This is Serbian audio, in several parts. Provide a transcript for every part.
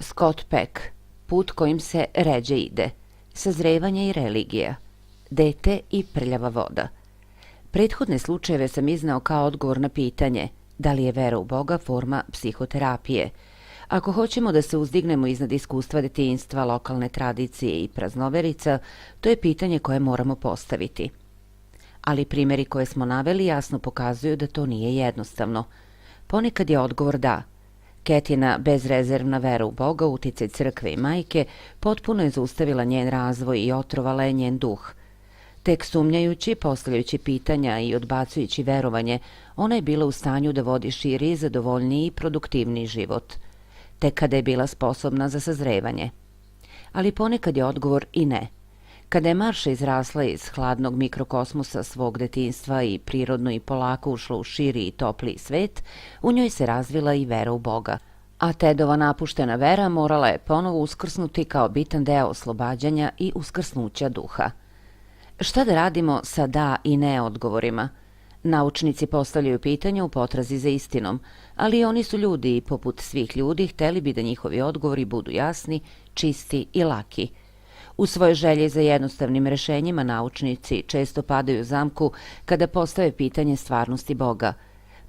Scott Peck, Put kojim se ređe ide, Sazrevanje i religija, Dete i prljava voda. Prethodne slučajeve sam iznao kao odgovor na pitanje da li je vera u Boga forma psihoterapije. Ako hoćemo da se uzdignemo iznad iskustva detinjstva, lokalne tradicije i praznoverica, to je pitanje koje moramo postaviti. Ali primjeri koje smo naveli jasno pokazuju da to nije jednostavno. Ponekad je odgovor da. Ketina bezrezervna vera u Boga, uticaj crkve i majke, potpuno je zaustavila njen razvoj i otrovala je njen duh. Tek sumnjajući, postavljajući pitanja i odbacujući verovanje, ona je bila u stanju da vodi širi, zadovoljniji i produktivniji život. Tek kada je bila sposobna za sazrevanje. Ali ponekad je odgovor i ne. Kada je Marša izrasla iz hladnog mikrokosmosa svog detinjstva i prirodno i polako ušla u širi i topliji svet, u njoj se razvila i vera u Boga. A Tedova napuštena vera morala je ponovo uskrsnuti kao bitan deo oslobađanja i uskrsnuća duha. Šta da radimo sa da i ne odgovorima? Naučnici postavljaju pitanja u potrazi za istinom, ali oni su ljudi i poput svih ljudi hteli bi da njihovi odgovori budu jasni, čisti i laki. U svojoj želji za jednostavnim rešenjima naučnici često padaju u zamku kada postave pitanje stvarnosti Boga.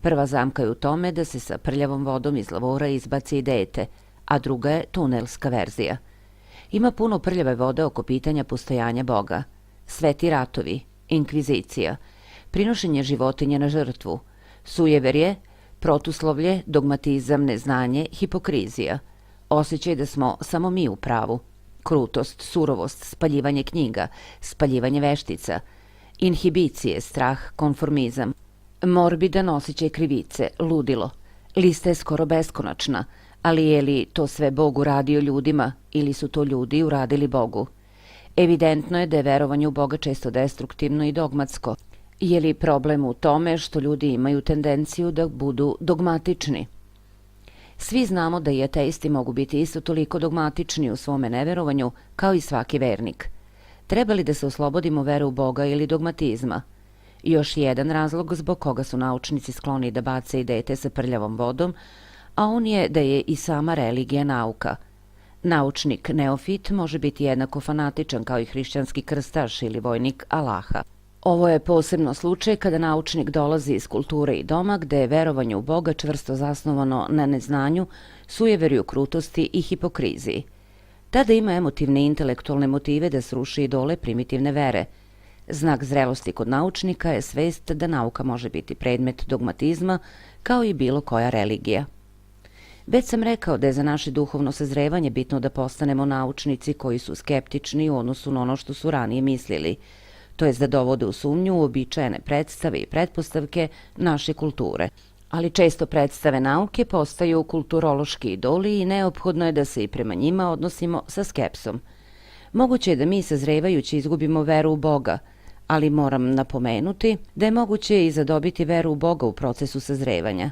Prva zamka je u tome da se sa prljavom vodom iz lavora izbaci i dete, a druga je tunelska verzija. Ima puno prljave vode oko pitanja postojanja Boga. Sveti ratovi, inkvizicija, prinošenje životinja na žrtvu, sujeverje, protuslovlje, dogmatizam, neznanje, hipokrizija, osjećaj da smo samo mi u pravu, krutost, surovost, spaljivanje knjiga, spaljivanje veštica, inhibicije, strah, konformizam, morbidan osjećaj krivice, ludilo. Lista je skoro beskonačna, ali je li to sve Bog uradio ljudima ili su to ljudi uradili Bogu? Evidentno je da je verovanje u Boga često destruktivno i dogmatsko. Je li problem u tome što ljudi imaju tendenciju da budu dogmatični? Svi znamo da i ateisti mogu biti isto toliko dogmatični u svome neverovanju kao i svaki vernik. Treba li da se oslobodimo vere u Boga ili dogmatizma? Još jedan razlog zbog koga su naučnici skloni da bace i dete sa prljavom vodom, a on je da je i sama religija nauka. Naučnik neofit može biti jednako fanatičan kao i hrišćanski krstaš ili vojnik Allaha. Ovo je posebno slučaj kada naučnik dolazi iz kulture i doma gde je verovanje u Boga čvrsto zasnovano na neznanju, sujeverju, krutosti i hipokriziji. Tada ima emotivne i intelektualne motive da sruši idole primitivne vere. Znak zrelosti kod naučnika je svest da nauka može biti predmet dogmatizma kao i bilo koja religija. Već sam rekao da je za naše duhovno sazrevanje bitno da postanemo naučnici koji su skeptični u odnosu na ono što su ranije mislili, to jest da dovode u sumnju uobičajene predstave i pretpostavke naše kulture. Ali često predstave nauke postaju kulturološki idoli i neophodno je da se i prema njima odnosimo sa skepsom. Moguće je da mi sazrevajući izgubimo veru u Boga, ali moram napomenuti da je moguće i zadobiti veru u Boga u procesu sazrevanja.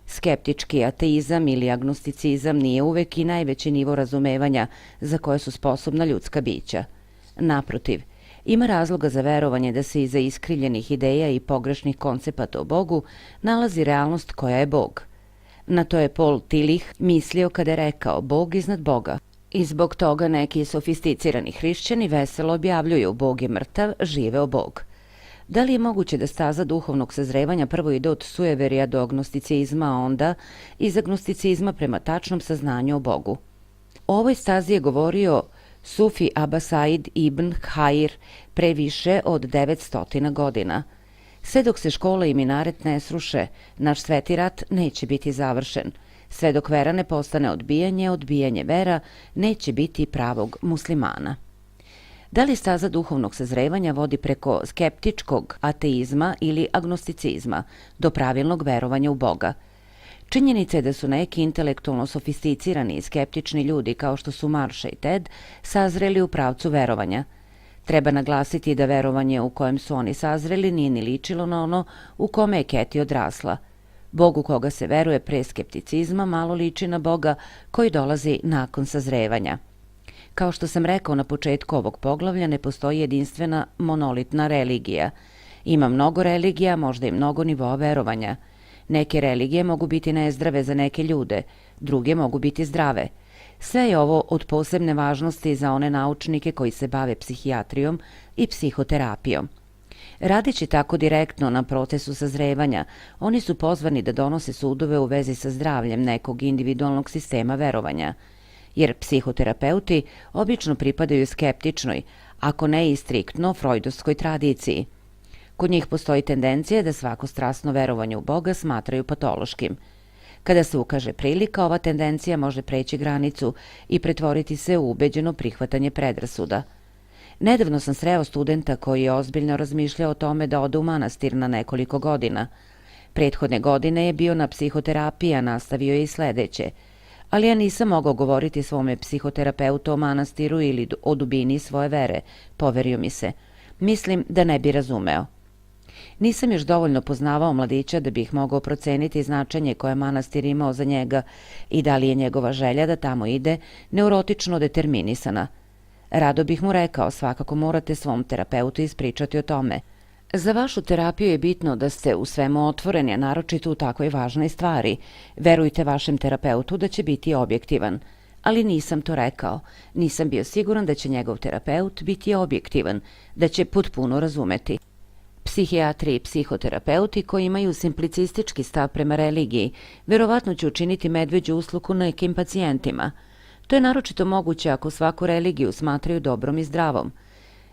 Skeptički ateizam ili agnosticizam nije uvek i najveći nivo razumevanja za koje su sposobna ljudska bića. Naprotiv, ima razloga za verovanje da se iza iskrivljenih ideja i pogrešnih koncepata o Bogu nalazi realnost koja je Bog. Na to je Paul Tillich mislio kada je rekao Bog iznad Boga. I zbog toga neki sofisticirani hrišćani veselo objavljuju Bog je mrtav, živeo Bog. Da li je moguće da staza duhovnog sazrevanja prvo ide od sujeverija do agnosticizma, a onda iz agnosticizma prema tačnom saznanju o Bogu? O ovoj stazi je govorio Sufi Aba Said ibn Hair pre više od 900 godina. Sve dok se škola i minaret ne sruše, naš sveti rat neće biti završen. Sve dok vera ne postane odbijanje vera, neće biti pravog muslimana. Da li staza duhovnog sazrevanja vodi preko skeptičkog ateizma ili agnosticizma do pravilnog verovanja u Boga? Činjenica je da su neki intelektualno sofisticirani i skeptični ljudi kao što su Marša i Ted sazreli u pravcu verovanja. Treba naglasiti da verovanje u kojem su oni sazreli nije ni ličilo na ono u kome je Keti odrasla. Bog u koga se veruje pre skepticizma malo liči na Boga koji dolazi nakon sazrevanja. Kao što sam rekao na početku ovog poglavlja, ne postoji jedinstvena monolitna religija. Ima mnogo religija, možda i mnogo nivoa verovanja. Neke religije mogu biti nezdrave za neke ljude, druge mogu biti zdrave. Sve je ovo od posebne važnosti za one naučnike koji se bave psihijatrijom i psihoterapijom. Radeći tako direktno na procesu sazrevanja, oni su pozvani da donose sudove u vezi sa zdravljem nekog individualnog sistema verovanja, jer psihoterapeuti obično pripadaju skeptičnoj, ako ne i striktno freudovskoj tradiciji. Kod njih postoji tendencija da svako strasno verovanje u Boga smatraju patološkim. Kada se ukaže prilika, ova tendencija može preći granicu i pretvoriti se u ubeđeno prihvatanje predrasuda. Nedavno sam sreo studenta koji je ozbiljno razmišljao o tome da ode u manastir na nekoliko godina. Prethodne godine je bio na psihoterapiji, a nastavio je i sledeće. Ali ja nisam mogao govoriti svome psihoterapeutu o manastiru ili o dubini svoje vere, poverio mi se. Mislim da ne bi razumeo. Nisam još dovoljno poznavao mladića da bih mogao proceniti značenje koje manastir imao za njega i da li je njegova želja da tamo ide neurotično determinisana. Rado bih mu rekao, svakako morate svom terapeutu ispričati o tome. Za vašu terapiju je bitno da ste u svemu otvoreni, a naročito u takvoj važnoj stvari. Verujte vašem terapeutu da će biti objektivan. Ali nisam to rekao. Nisam bio siguran da će njegov terapeut biti objektivan, da će potpuno razumeti. Psihijatri i psihoterapeuti koji imaju simplicistički stav prema religiji verovatno će učiniti medveđu uslugu nekim pacijentima. To je naročito moguće ako svaku religiju smatraju dobrom i zdravom.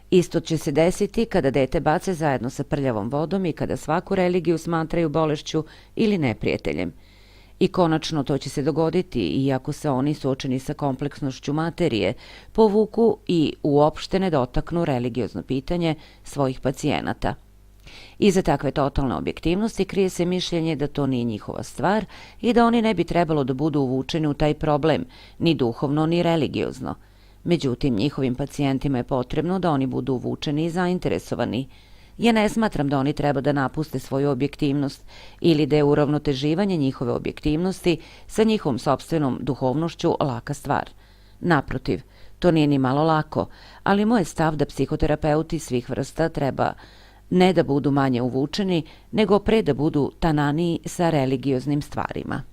Isto će se desiti kada dete bace zajedno sa prljavom vodom i kada svaku religiju smatraju bolešću ili neprijateljem. I konačno to će se dogoditi i ako se oni suočeni sa kompleksnošću materije povuku i uopšte ne dotaknu religiozno pitanje svojih pacijenata. Iza takve totalne objektivnosti krije se mišljenje da to nije njihova stvar i da oni ne bi trebalo da budu uvučeni u taj problem, ni duhovno ni religiozno. Međutim, njihovim pacijentima je potrebno da oni budu uvučeni i zainteresovani. Ja ne smatram da oni treba da napuste svoju objektivnost ili da je uravnoteživanje njihove objektivnosti sa njihovom sopstvenom duhovnošću laka stvar. Naprotiv, to nije ni malo lako, ali moj stav da psihoterapeuti svih vrsta treba ne da budu manje uvučeni, nego pre da budu tananiji sa religioznim stvarima.